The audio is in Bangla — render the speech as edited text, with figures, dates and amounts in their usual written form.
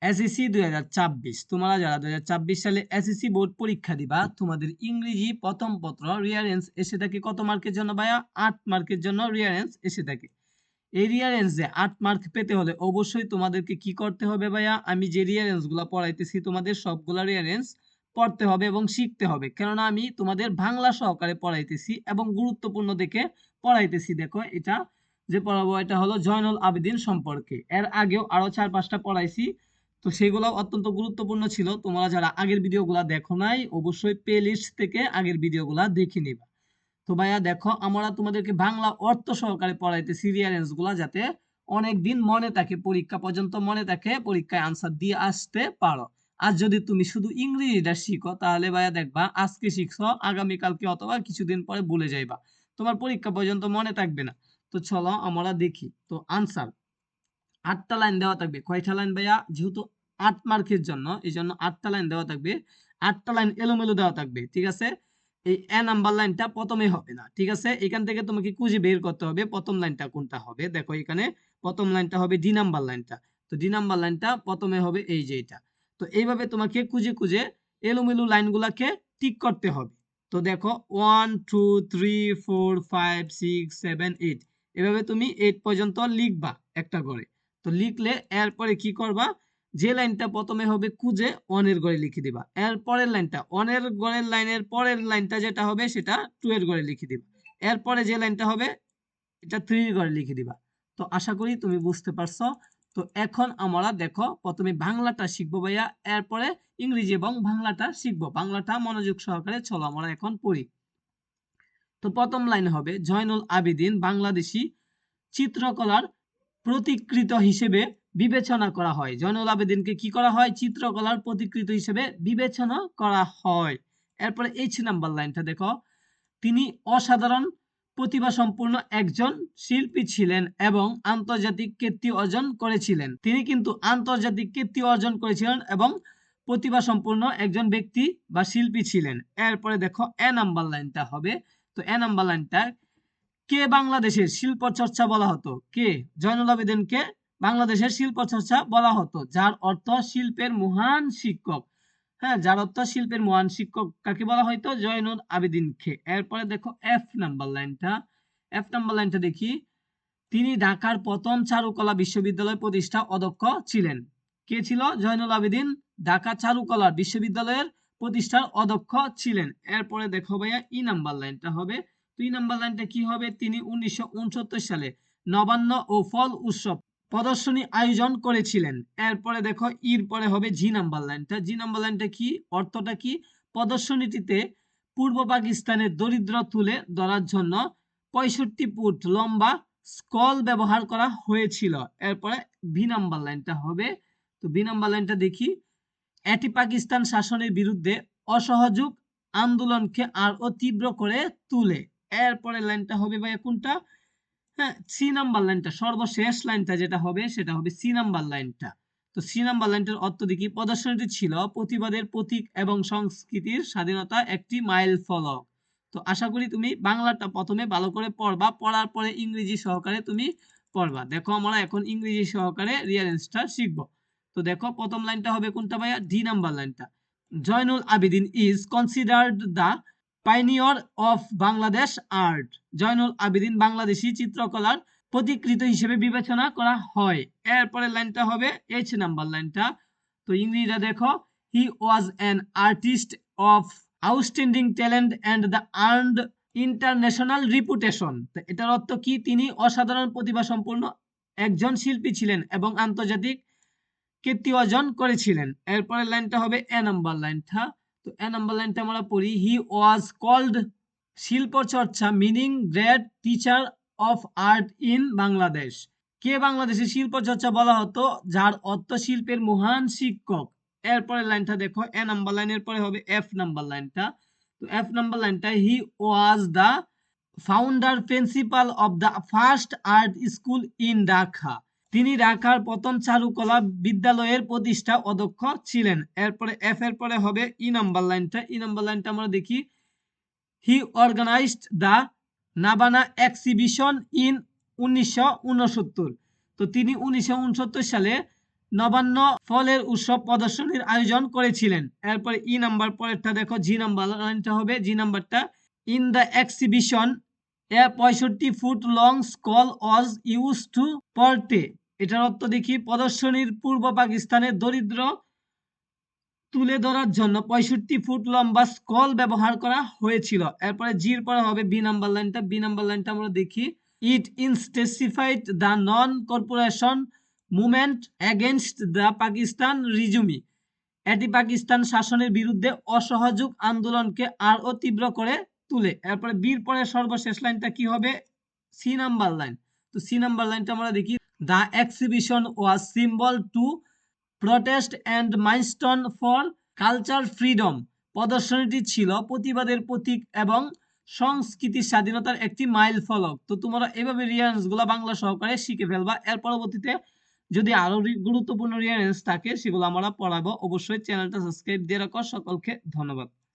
এসএসসি 2024 তোমরা যারা 2024 সালে এসএসসি বোর্ড পরীক্ষা দিবা, তোমাদের ইংরেজি প্রথম পত্র রিয়ারেন্স এসে থাকে কত মার্কের জন্য ভাইয়া? 8 মার্কের জন্য রিয়ারেন্স এসে থাকে। এই রিয়ারেন্সে 8 মার্ক পেতে হলে অবশ্যই তোমাদেরকে কি করতে হবে ভাইয়া? আমি যে রিয়ারেন্সগুলো পড়াইতেছি তোমাদের সবগুলা রিয়ারেন্স পড়তে হবে এবং শিখতে হবে, কেননা আমি তোমাদের বাংলা সহকারে পড়াইতেছি এবং গুরুত্বপূর্ণ দেখে পড়াইতেছি। দেখো এটা যে পড়াবো এটা হলো জয়নুল আবেদিন সম্পর্কে। এর আগেও আরো 4-5টা পড়াইছি, তো সেগুলো অত্যন্ত গুরুত্বপূর্ণ ছিল। তোমরা যারা আগের ভিডিওগুলো দেখো নাই অবশ্যই প্লে লিস্ট থেকে আগের ভিডিওগুলো দেখে নিবা। তো ভাইয়া দেখো আমরা তোমাদেরকে বাংলা অর্থ সহকারে পড়াইতেছি রিয়ারেন্স গুলা, যাতে অনেক দিন মনে থাকে, পরীক্ষা পর্যন্ত মনে থাকে, পরীক্ষায় আনসার দিয়ে আসতে পারো। আর যদি তুমি শুধু ইংরেজিটা শিখো তাহলে ভাইয়া দেখবা আজকে শিখছো আগামীকালকে অথবা কিছুদিন পরে ভুলে যাইবা, তোমার পরীক্ষা পর্যন্ত মনে থাকবে না। তো চলো আমরা দেখি। তো আনসার 8টা লাইন দেওয়া থাকবে। কয়টা লাইন ভাইয়া? যেহেতু 8 মার্কের জন্য এই জন্য 8টা লাইন দেওয়া থাকবে। 8টা লাইন এলোমেলো দেওয়া থাকবে, ঠিক আছে? এই এ নাম্বার লাইনটা প্রথমে হবে না, ঠিক আছে? এখান থেকে তোমাকে খুঁজে বের করতে হবে প্রথম লাইনটা কোনটা হবে। দেখো এখানে প্রথম লাইনটা হবে ডি নাম্বার লাইনটা। তো ডি নাম্বার লাইনটা প্রথমে হবে এই যে এটা। তো এইভাবে তোমাকে খুঁজে খুঁজে এলোমেলো লাইনগুলোকে টিক করতে হবে। তো দেখো 1 2 3 4 5 6 7 8, এভাবে তুমি 8 পর্যন্ত লিখবা একটা করে। তো লিখলে এরপরে কি করবা? যে লাইনটা প্রথমে হবে খুঁজে অনের ঘরে লিখে দিবা। এর পরের লাইনটা অনের ঘরের লাইনের পরের লাইনটা যেটা হবে সেটা 2 এর ঘরে লিখে দিবা। এরপরে যে লাইনটা হবে এটা 3 এর ঘরে লিখে দিবা। তো আশা করি তুমি বুঝতে পারছো। তো এখন আমরা দেখো প্রথমে বাংলাটা শিখবো ভাইয়া, এরপরে ইংরেজি এবং বাংলাটা শিখবো। বাংলাটা মনোযোগ সহকারে চলো আমরা এখন পড়ি। তো প্রথম লাইন হবে জয়নুল আবেদিন বাংলাদেশী চিত্রকলার প্রতিকৃত হিসেবে বিবেচনা করা হয়। জয়নুল আবেদিনকে কি করা হয়? চিত্রকলার প্রতিকৃত হিসেবে বিবেচনা করা হয়। এরপরে এইচ নাম্বার লাইনটা দেখো, তিনি অসাধারণ প্রতিভা সম্পূর্ণ একজন শিল্পী ছিলেন এবং আন্তর্জাতিক কীর্তি অর্জন করেছিলেন। তিনি কিন্তু আন্তর্জাতিক কীর্তি অর্জন করেছিলেন এবং প্রতিভা সম্পূর্ণ একজন ব্যক্তি বা শিল্পী ছিলেন। এরপরে দেখো এ নাম্বার লাইনটা হবে। তো এ নাম্বার লাইনটা, কে বাংলাদেশের শিল্প চর্চা বলা হতো? কে? জয়নুল আবেদিনকে বাংলাদেশের শিল্প চর্চা বলা হতো, যার অর্থ শিল্পের মহান শিক্ষক। হ্যাঁ, যার অর্থ শিল্পের মহান শিক্ষক কাকে বলা হয়তো? জয়নুল আবেদিনকে। এরপরে দেখো এফ নাম্বার লাইনটা। এফ নাম্বার লাইনটা দেখি, তিনি ঢাকার প্রথম চারুকলা বিশ্ববিদ্যালয় প্রতিষ্ঠা অধ্যক্ষ ছিলেন। কে ছিল? জয়নুল আবেদিন ঢাকা চারুকলা বিশ্ববিদ্যালয়ের প্রতিষ্ঠার অধ্যক্ষ ছিলেন। এরপরে দেখো ভাইয়া ই নাম্বার লাইনটা হবে। 2 নাম্বার লাইনটা কি হবে? তিনি 1969 সালে নবান্ন ও ফল উৎসব প্রদর্শনী আয়োজন করেছিলেন। এরপরে দেখো ইর পরে হবে জি নাম্বার লাইনটা। জি নাম্বার লাইনটা কি? অর্থটা কি? প্রদর্শনীটিতে পূর্ব পাকিস্তানের দরিদ্র তুলে ধরার জন্য 65 ফুট লম্বা স্কল ব্যবহার করা হয়েছিল। এরপরে বি নাম্বার লাইনটা হবে। তো বি নাম্বার লাইনটা দেখি, এটি পাকিস্তান শাসনের বিরুদ্ধে অসহযোগ আন্দোলনকে আরো তীব্র করে তুলে। এরপরে লাইনটা হবে ভাইয়া কোনটা? হ্যাঁ, সি নাম্বার লাইনটা, সর্বশেষ লাইনটা যেটা হবে সেটা হবে সি নাম্বার লাইনটা। তো সি নাম্বার লাইনটার অর্থ দেখি, প্রদর্শনীটি ছিল প্রতিবাদের প্রতীক এবং সংস্কৃতির স্বাধীনতা একটি মাইল ফলক। তো আশা করি তুমি বাংলাটা প্রথমে ভালো করে পড়বা, পড়ার পরে ইংরেজি সহকারে তুমি পড়বা। দেখো আমরা এখন ইংরেজি সহকারে রিয়ারেন্সটা শিখবো। তো দেখো প্রথম লাইনটা হবে কোনটা ভাইয়া? ডি নাম্বার লাইনটা। Zainul Abedin is considered the pioneer of Bangladesh art. Zainul Abedin বাংলাদেশী চিত্রকলার প্রতিকৃত হিসেবে বিবেচনা করা হয়। এরপরে লাইনটা হবে এইচ নাম্বার লাইনটা। তো ইংরেজিটা দেখো, he was an artist of outstanding talent and the earned international reputation. তো এটার অর্থ কি? তিনি অসাধারণ প্রতিভা সম্পন্ন একজন শিল্পী ছিলেন এবং আন্তর্জাতিক কীর্তি অর্জন করেছিলেন। এরপরে লাইনটা হবে এ নাম্বার লাইনটা। তো এ নাম্বার লাইনটা আমরা পড়ি, হি ওয়াজ কল্ড শিল্প চর্চা meaning great teacher of art in Bangladesh. কে বাংলাদেশে শিল্প চর্চা বলা হতো? যার অর্থ শিল্পের মহান শিক্ষক। এরপরে লাইনটা দেখো, এ নাম্বার লাইনের পরে হবে এফ নাম্বার লাইনটা। তো এফ নাম্বার লাইনটা, he was the founder principal of the first art school in Dhaka. তিনি ঢাকার প্রথম চারুকলা বিদ্যালয়ের প্রতিষ্ঠা অধ্যক্ষ ছিলেন। এরপরে এফ এর পরে হবে ই নাম্বার লাইনটা। ই নাম্বার লাইনটা আমরা দেখি, he organised the Nabanna exhibition in 1969। তো তিনি 1969 সালে নবান্ন ফলের উৎসব প্রদর্শনীর আয়োজন করেছিলেন। এরপরে ই নাম্বার পরেরটা দেখো, জি নাম্বার লাইনটা হবে, জি নাম্বারটা in the exhibition a 65 feet long scroll was use to portray. এটার অর্থ দেখি, প্রদর্শনীর পূর্ব পাকিস্তানের দরিদ্র তুলে ধরার জন্য 65 ফুট লম্বা স্কল ব্যবহার করা হয়েছিল। এরপরে জির পরে হবে বি নাম্বার লাইনটা, বি নাম্বার লাইনটা আমরা দেখি, it intensified the non cooperation movement against the Pakistan regime. এটি পাকিস্তান শাসনের বিরুদ্ধে অসহযোগ আন্দোলনকে আরও তীব্র করে তুলে। এরপরে বীর পরে সর্বশেষ লাইনটা কি হবে, সি নাম্বার লাইন। তো সি নাম্বার লাইনটা আমরা দেখি, the exhibition was symbol to protest and milestone for culture freedom. প্রদর্শনীটি ছিল প্রতিবাদের প্রতীক এবং সংস্কৃতির স্বাধীনতার একটি মাইল ফলক। তো তোমরা এভাবে রিয়ারেন্স গুলা বাংলা সহকারে শিখে ফেলবা। এর পরবর্তীতে যদি আরো গুরুত্বপূর্ণ রিয়ারেন্স থাকে সেগুলো আমরা পড়াবো। অবশ্যই চ্যানেলটা সাবস্ক্রাইব দিয়ে রাখো। সকলকে ধন্যবাদ।